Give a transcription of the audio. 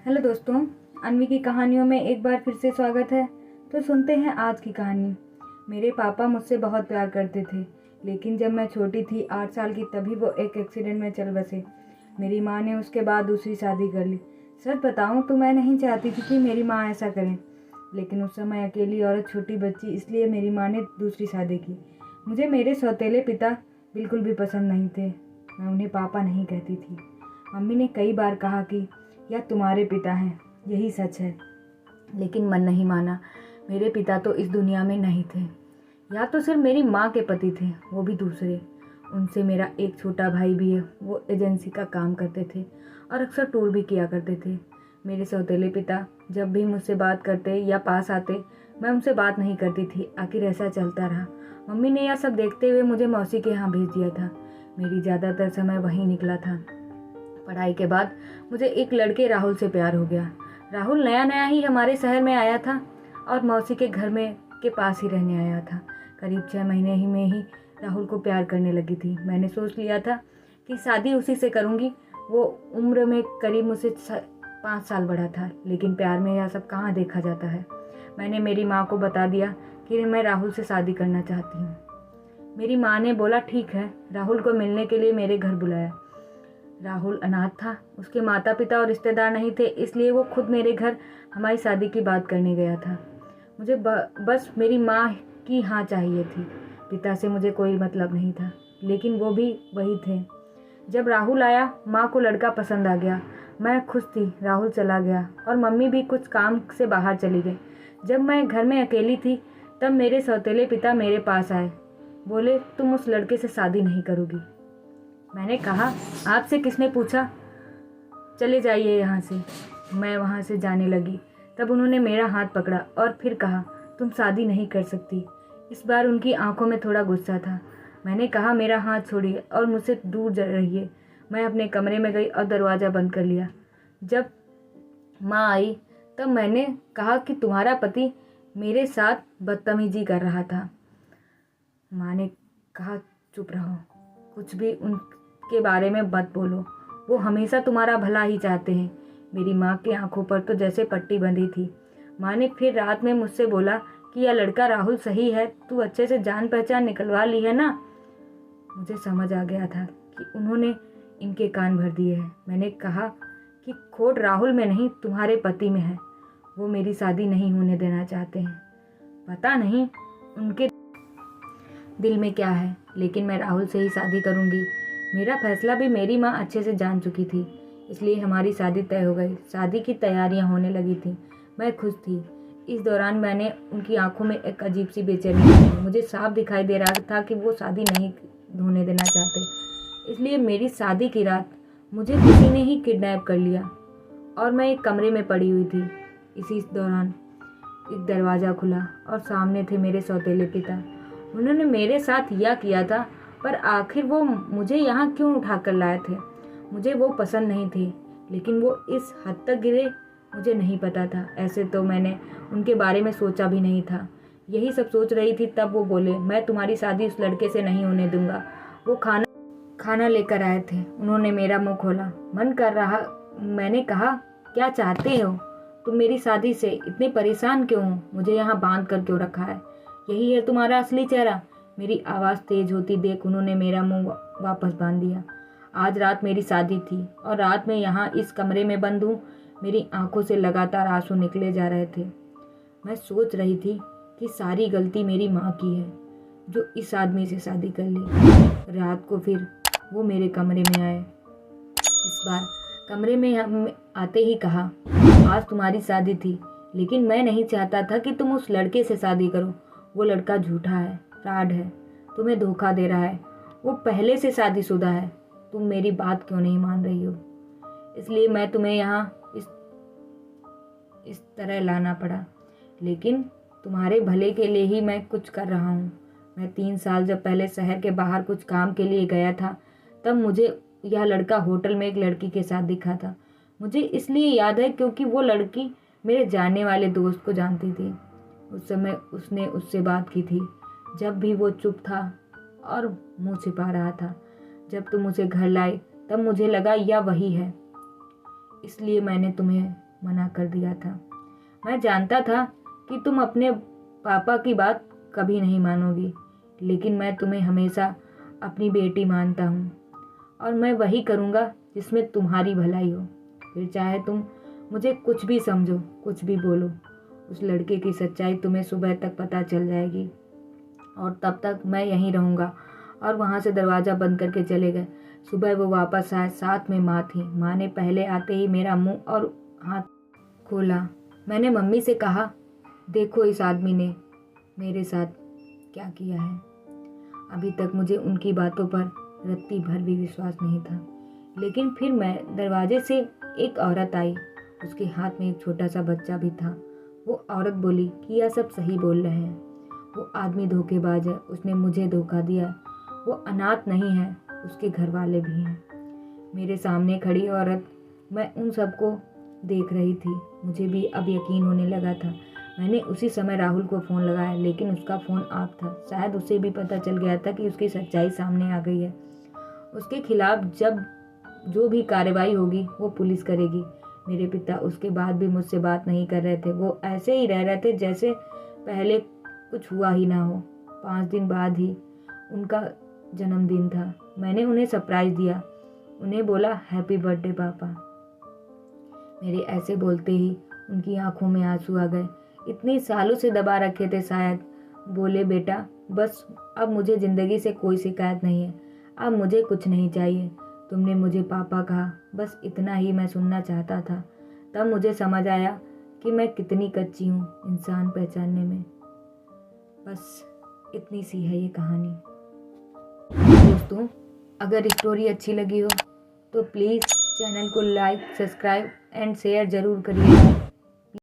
Hello दोस्तों, अन्वी की कहानियों में एक बार फिर से स्वागत है। तो सुनते हैं आज की कहानी। मेरे पापा मुझसे बहुत प्यार करते थे, लेकिन जब मैं छोटी थी 8 साल की, तभी वो एक एक्सीडेंट में चल बसे। मेरी माँ ने उसके बाद दूसरी शादी कर ली। सच बताऊँ तो मैं नहीं चाहती थी कि मेरी माँ ऐसा करे, लेकिन उस समय अकेली औरत, छोटी बच्ची, इसलिए मेरी माँ ने दूसरी शादी की। मुझे मेरे सौतेले पिता बिल्कुल भी पसंद नहीं थे। मैं उन्हें पापा नहीं कहती थी। मम्मी ने कई बार कहा कि यह तुम्हारे पिता हैं, यही सच है, लेकिन मन नहीं माना। मेरे पिता तो इस दुनिया में नहीं थे। या तो सिर्फ मेरी माँ के पति थे, वो भी दूसरे। उनसे मेरा एक छोटा भाई भी है। वो एजेंसी का काम करते थे और अक्सर टूर भी किया करते थे। मेरे सौतेले पिता जब भी मुझसे बात करते या पास आते, मैं उनसे बात नहीं करती थी। आखिर ऐसा चलता रहा। मम्मी ने यह सब देखते हुए मुझे मौसी के यहाँ भेज दिया था। मेरी ज़्यादातर समय वहीं निकला था। पढ़ाई के बाद मुझे एक लड़के राहुल से प्यार हो गया। राहुल नया नया ही हमारे शहर में आया था और मौसी के घर में के पास ही रहने आया था। करीब 6 महीने ही में ही राहुल को प्यार करने लगी थी। मैंने सोच लिया था कि शादी उसी से करूँगी। वो उम्र में करीब मुझसे 5 साल बड़ा था, लेकिन प्यार में यह सब कहाँ देखा जाता है। मैंने मेरी माँ को बता दिया कि मैं राहुल से शादी करना चाहती हूँ। मेरी माँ ने बोला ठीक है। राहुल को मिलने के लिए मेरे घर बुलाया। राहुल अनाथ था, उसके माता पिता और रिश्तेदार नहीं थे, इसलिए वो खुद मेरे घर हमारी शादी की बात करने गया था। मुझे बस मेरी माँ की हाँ चाहिए थी। पिता से मुझे कोई मतलब नहीं था, लेकिन वो भी वही थे। जब राहुल आया, माँ को लड़का पसंद आ गया। मैं खुश थी। राहुल चला गया और मम्मी भी कुछ काम से बाहर चली गई। जब मैं घर में अकेली थी, तब मेरे सौतेले पिता मेरे पास आए। बोले, तुम उस लड़के से शादी नहीं करोगी। मैंने कहा, आपसे किसने पूछा? चले जाइए यहाँ से। मैं वहाँ से जाने लगी। तब उन्होंने मेरा हाथ पकड़ा और फिर कहा, तुम शादी नहीं कर सकती। इस बार उनकी आंखों में थोड़ा गुस्सा था। मैंने कहा, मेरा हाथ छोड़िए और मुझसे दूर रहिए। मैं अपने कमरे में गई और दरवाज़ा बंद कर लिया। जब माँ आई, तब मैंने कहा कि तुम्हारा पति मेरे साथ बदतमीजी कर रहा था। माँ ने कहा, चुप रहो, कुछ भी उनके बारे में मत बोलो। वो हमेशा तुम्हारा भला ही चाहते हैं। मेरी माँ की आंखों पर तो जैसे पट्टी बंधी थी। माँ ने फिर रात में मुझसे बोला कि यह लड़का राहुल सही है, तू अच्छे से जान पहचान निकलवा ली है ना। मुझे समझ आ गया था कि उन्होंने इनके कान भर दिए हैं। मैंने कहा कि खोट राहुल में नहीं, तुम्हारे पति में है। वो मेरी शादी नहीं होने देना चाहते हैं। पता नहीं उनके दिल में क्या है, लेकिन मैं राहुल से ही शादी करूंगी। मेरा फैसला भी मेरी माँ अच्छे से जान चुकी थी, इसलिए हमारी शादी तय हो गई। शादी की तैयारियां होने लगी थी। मैं खुश थी। इस दौरान मैंने उनकी आंखों में एक अजीब सी बेचैनी देखी। मुझे साफ दिखाई दे रहा था कि वो शादी नहीं होने देना चाहते। इसलिए मेरी शादी की रात मुझे किसी ने ही किडनैप कर लिया और मैं एक कमरे में पड़ी हुई थी। इसी दौरान एक दरवाज़ा खुला और सामने थे मेरे सौतेले पिता। उन्होंने मेरे साथ यह किया था, पर आखिर वो मुझे यहाँ क्यों उठा कर लाए थे? मुझे वो पसंद नहीं थे, लेकिन वो इस हद तक गिरे मुझे नहीं पता था। ऐसे तो मैंने उनके बारे में सोचा भी नहीं था। यही सब सोच रही थी, तब वो बोले, मैं तुम्हारी शादी उस लड़के से नहीं होने दूंगा। वो खाना लेकर आए थे। उन्होंने मेरा मुंह खोला। मन कर रहा। मैंने कहा, क्या चाहते हो तुम मेरी शादी से? इतने परेशान क्यों हो? मुझे यहाँ बांध कर क्यों रखा है? यही है तुम्हारा असली चेहरा? मेरी आवाज़ तेज होती देख उन्होंने मेरा मुंह वापस बांध दिया। आज रात मेरी शादी थी और रात में यहाँ इस कमरे में बंद हूँ। मेरी आंखों से लगातार आंसू निकले जा रहे थे। मैं सोच रही थी कि सारी गलती मेरी माँ की है, जो इस आदमी से शादी कर ली। रात को फिर वो मेरे कमरे में आए। इस बार कमरे में आते ही कहा, आज तुम्हारी शादी थी, लेकिन मैं नहीं चाहता था कि तुम उस लड़के से शादी करो। वो लड़का झूठा है, फ्रॉड है, तुम्हें धोखा दे रहा है। वो पहले से शादीशुदा है। तुम मेरी बात क्यों नहीं मान रही हो? इसलिए मैं तुम्हें यहाँ इस तरह लाना पड़ा, लेकिन तुम्हारे भले के लिए ही मैं कुछ कर रहा हूँ। मैं 3 साल जब पहले शहर के बाहर कुछ काम के लिए गया था, तब मुझे यह लड़का होटल में एक लड़की के साथ दिखा था। मुझे इसलिए याद है क्योंकि वो लड़की मेरे जानने वाले दोस्त को जानती थी। उस समय उसने उससे बात की थी, जब भी वो चुप था और मुंह छिपा रहा था। जब तुम उसे घर लाई, तब मुझे लगा यह वही है, इसलिए मैंने तुम्हें मना कर दिया था। मैं जानता था कि तुम अपने पापा की बात कभी नहीं मानोगी, लेकिन मैं तुम्हें हमेशा अपनी बेटी मानता हूँ और मैं वही करूँगा जिसमें तुम्हारी भलाई हो। फिर चाहे तुम मुझे कुछ भी समझो, कुछ भी बोलो, उस लड़के की सच्चाई तुम्हें सुबह तक पता चल जाएगी और तब तक मैं यहीं रहूँगा। और वहाँ से दरवाज़ा बंद करके चले गए। सुबह वो वापस आए, साथ में माँ थी। माँ ने पहले आते ही मेरा मुंह और हाथ खोला। मैंने मम्मी से कहा, देखो इस आदमी ने मेरे साथ क्या किया है। अभी तक मुझे उनकी बातों पर रत्ती भर भी विश्वास नहीं था। लेकिन फिर मैं दरवाजे से एक औरत आई, उसके हाथ में एक छोटा सा बच्चा भी था। वो औरत बोली कि यह सब सही बोल रहे हैं, वो आदमी धोखेबाज है, उसने मुझे धोखा दिया। वो अनाथ नहीं है, उसके घर वाले भी हैं। मेरे सामने खड़ी औरत, मैं उन सबको देख रही थी। मुझे भी अब यकीन होने लगा था। मैंने उसी समय राहुल को फ़ोन लगाया, लेकिन उसका फ़ोन ऑफ था। शायद उसे भी पता चल गया था कि उसकी सच्चाई सामने आ गई है। उसके खिलाफ जब जो भी कार्रवाई होगी वो पुलिस करेगी। मेरे पिता उसके बाद भी मुझसे बात नहीं कर रहे थे। वो ऐसे ही रह रहे थे जैसे पहले कुछ हुआ ही ना हो। 5 दिन बाद ही उनका जन्मदिन था। मैंने उन्हें सरप्राइज़ दिया, उन्हें बोला हैप्पी बर्थडे पापा। मेरे ऐसे बोलते ही उनकी आंखों में आंसू आ गए। इतने सालों से दबा रखे थे शायद। बोले बेटा, बस अब मुझे ज़िंदगी से कोई शिकायत नहीं है, अब मुझे कुछ नहीं चाहिए। तुमने मुझे पापा कहा, बस इतना ही मैं सुनना चाहता था। तब मुझे समझ आया कि मैं कितनी कच्ची हूँ इंसान पहचानने में। बस इतनी सी है ये कहानी। दोस्तों, अगर स्टोरी अच्छी लगी हो तो प्लीज़ चैनल को लाइक, सब्सक्राइब एंड शेयर ज़रूर करिएगा।